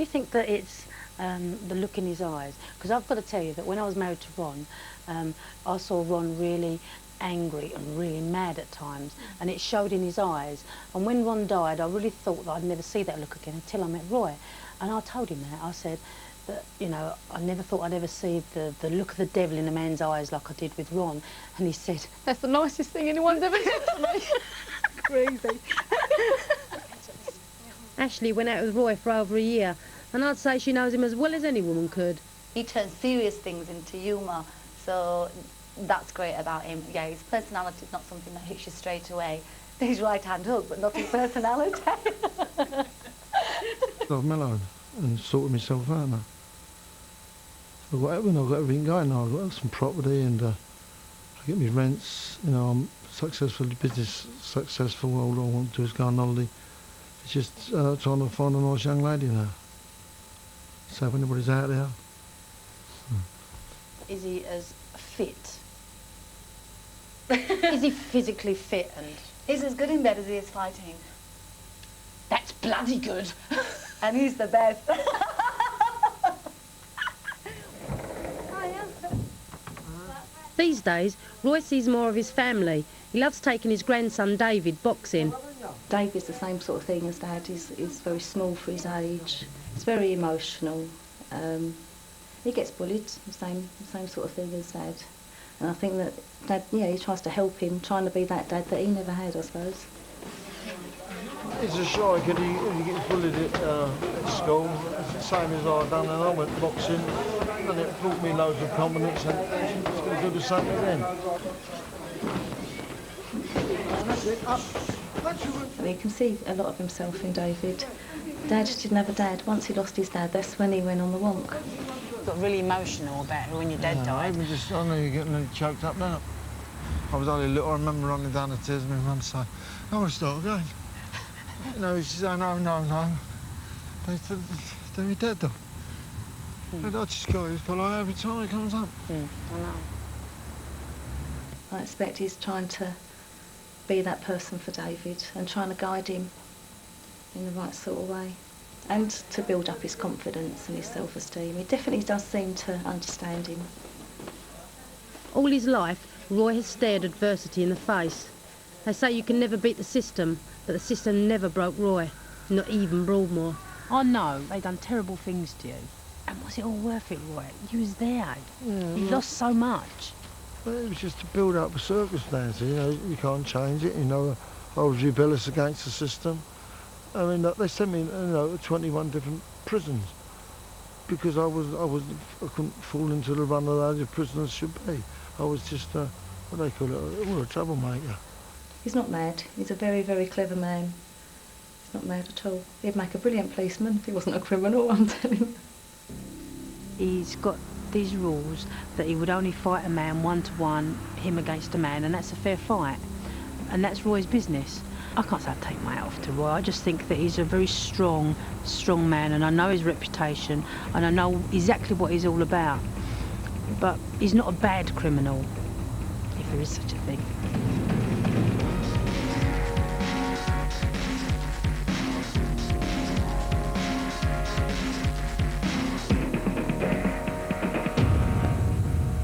Do you think that it's the look in his eyes? Because I've got to tell you that when I was married to Ron, I saw Ron really angry and really mad at times, and it showed in his eyes. And when Ron died, I really thought that I'd never see that look again until I met Roy. And I told him that. I said that, you know, I never thought I'd ever see the look of the devil in a man's eyes like I did with Ron. And he said, "That's the nicest thing anyone's ever said to me." Crazy. Ashley went out with Roy for over a year, and I'd say she knows him as well as any woman could. He turns serious things into humour, so that's great about him. Yeah, his personality is not something that hits you straight away. His right-hand hook, but not his personality. I've mellowed and sorted myself out now. I've got everything going now. I've got some property and I get my rents. You know, I'm successfully business successful. All I want to do is go on holiday. It's just trying to find a nice young lady now. So if anybody's out there. Is he as fit? Is he physically fit? And He's as good in bed as he is fighting. that's bloody good. And he's the best. These days, Roy sees more of his family. He loves taking his grandson David boxing. David's the same sort of thing as Dad. He's very small for his age. He's very emotional. He gets bullied, the same sort of thing as Dad. And I think that Dad, yeah, he tries to help him, trying to be that Dad that he never had, I suppose. He's a shy kid. He gets bullied at school. It's the same as I've done, and I went boxing, and it brought me loads of confidence, and he's going to do the same again. And you can see a lot of himself in David. Dad just didn't have a dad. Once he lost his dad, that's when he went on the wonk. Got really emotional about it when your dad died. I know you're getting choked up now. I was only little. I remember running down the stairs and my mum saying, "I want to start again." You know, she said, "No. They're my dad, though." And I just got his pillow every time he comes up. I know. I expect he's trying to be that person for David and trying to guide him in the right sort of way and to build up his confidence and his self-esteem. He definitely does seem to understand him. All his life, Roy has stared adversity in the face. They say you can never beat the system, but the system never broke Roy, not even Broadmoor. I know they done terrible things to you. And was it all worth it, Roy? You was there. Yeah, You lost so much. But it was just to build up a circumstance, you know, you can't change it, you know. I was rebellious against the system. I mean, they sent me, you know, 21 different prisons because I couldn't fall into the run of those prisoners should be. I was just, what do they call it, a troublemaker. He's not mad. He's a very, very clever man. He's not mad at all. He'd make a brilliant policeman if he wasn't a criminal, I'm telling you. He's got these rules that he would only fight a man one-to-one, him against a man, and that's a fair fight. And that's Roy's business. I can't say I take my hat off to Roy. I just think that he's a very strong man, and I know his reputation, and I know exactly what he's all about. But he's not a bad criminal, if there is such a thing.